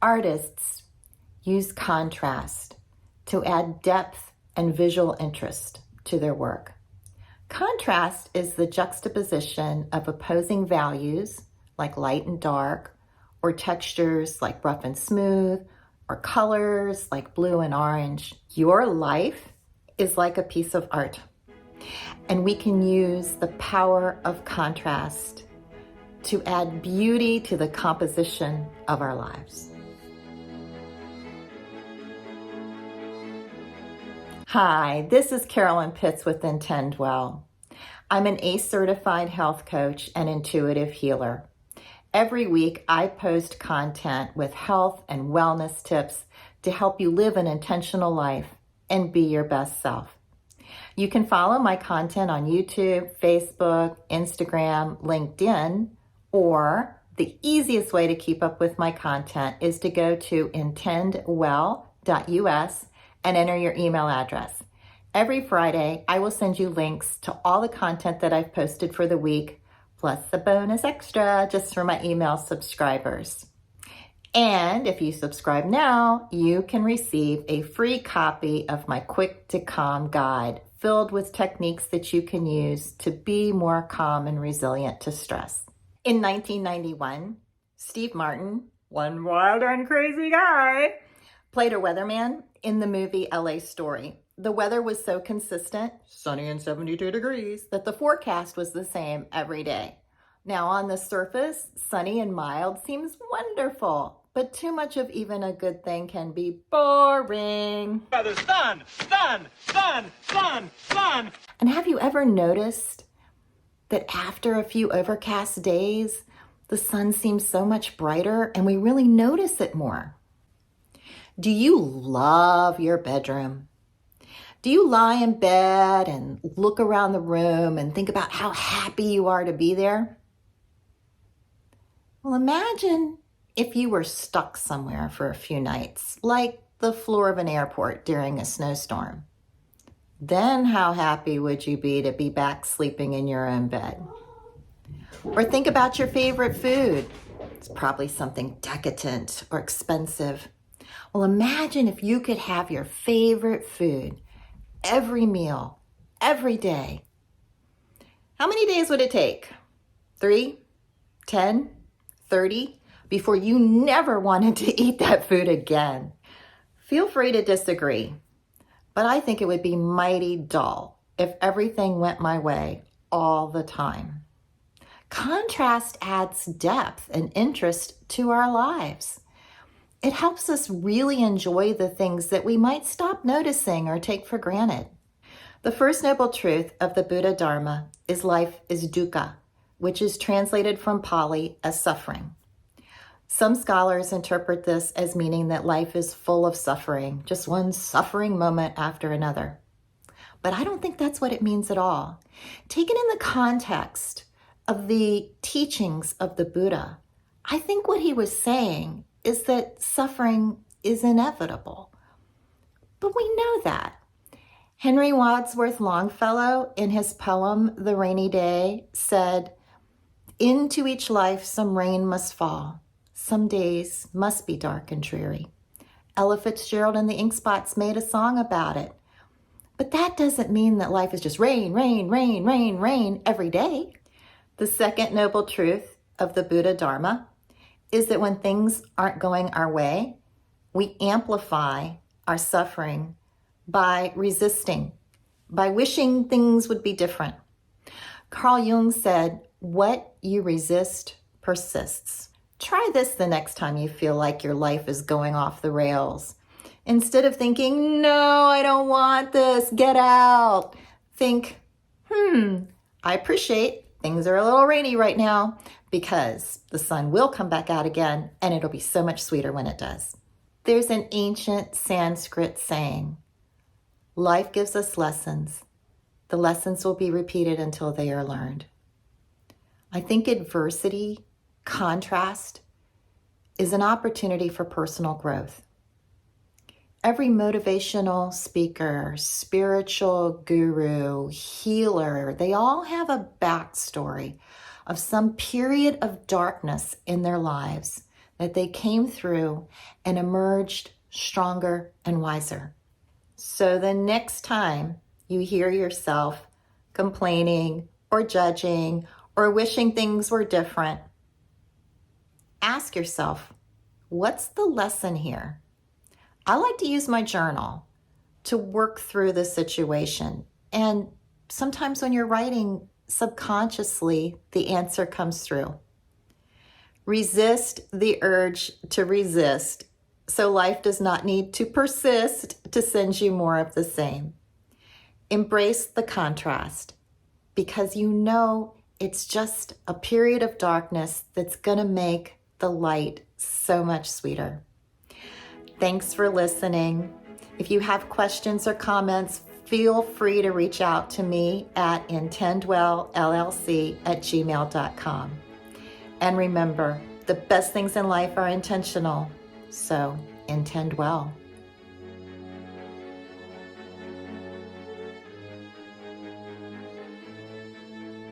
Artists use contrast to add depth and visual interest to their work. Contrast is the juxtaposition of opposing values like light and dark, or textures like rough and smooth, or colors like blue and orange. Your life is like a piece of art, and we can use the power of contrast to add beauty to the composition of our lives. Hi, this is Carolyn Pitts with Intend Well. I'm an ACE certified health coach and intuitive healer. Every week, I post content with health and wellness tips to help you live an intentional life and be your best self. You can follow my content on YouTube, Facebook, Instagram, LinkedIn, or the easiest way to keep up with my content is to go to intendwell.us and enter your email address. Every Friday, I will send you links to all the content that I've posted for the week, plus the bonus extra just for my email subscribers. And if you subscribe now, you can receive a free copy of my Quick to Calm guide filled with techniques that you can use to be more calm and resilient to stress. In 1991, Steve Martin, one wild and crazy guy, played a weatherman in the movie LA Story. The weather was so consistent, sunny and 72 degrees, that the forecast was the same every day. Now on the surface, sunny and mild seems wonderful, but too much of even a good thing can be boring. Brother, sun, sun, sun, sun, sun. And have you ever noticed that after a few overcast days, the sun seems so much brighter and we really notice it more? Do you love your bedroom? Do you lie in bed and look around the room and think about how happy you are to be there? Well, imagine if you were stuck somewhere for a few nights, like the floor of an airport during a snowstorm. Then how happy would you be to be back sleeping in your own bed? Or think about your favorite food. It's probably something decadent or expensive. Well, imagine if you could have your favorite food every meal, every day. How many days would it take? 3, 10, 30, before you never wanted to eat that food again? Feel free to disagree, but I think it would be mighty dull if everything went my way all the time. Contrast adds depth and interest to our lives. It helps us really enjoy the things that we might stop noticing or take for granted. The first noble truth of the Buddha Dharma is life is dukkha, which is translated from Pali as suffering. Some scholars interpret this as meaning that life is full of suffering, just one suffering moment after another. But I don't think that's what it means at all. Taken in the context of the teachings of the Buddha, I think what he was saying is that suffering is inevitable. But we know that. Henry Wadsworth Longfellow, in his poem, The Rainy Day, said, "Into each life some rain must fall. Some days must be dark and dreary." Ella Fitzgerald and the Ink Spots made a song about it. But that doesn't mean that life is just rain, rain, rain, rain, rain every day. The second noble truth of the Buddha Dharma is that when things aren't going our way, we amplify our suffering by resisting, by wishing things would be different. Carl Jung said, "What you resist persists." Try this the next time you feel like your life is going off the rails. Instead of thinking, "No, I don't want this, get out," think, I appreciate things are a little rainy right now, because the sun will come back out again and it'll be so much sweeter when it does. There's an ancient Sanskrit saying, "Life gives us lessons. The lessons will be repeated until they are learned." I think adversity, contrast, is an opportunity for personal growth. Every motivational speaker, spiritual guru, healer, they all have a backstory of some period of darkness in their lives that they came through and emerged stronger and wiser. So the next time you hear yourself complaining or judging or wishing things were different, ask yourself, what's the lesson here? I like to use my journal to work through the situation. And sometimes when you're writing, subconsciously, the answer comes through. Resist the urge to resist, so life does not need to persist to send you more of the same. Embrace the contrast, because you know it's just a period of darkness that's going to make the light so much sweeter. Thanks for listening. If you have questions or comments, feel free to reach out to me at intendwellllc@gmail.com. And remember, the best things in life are intentional, so intend well.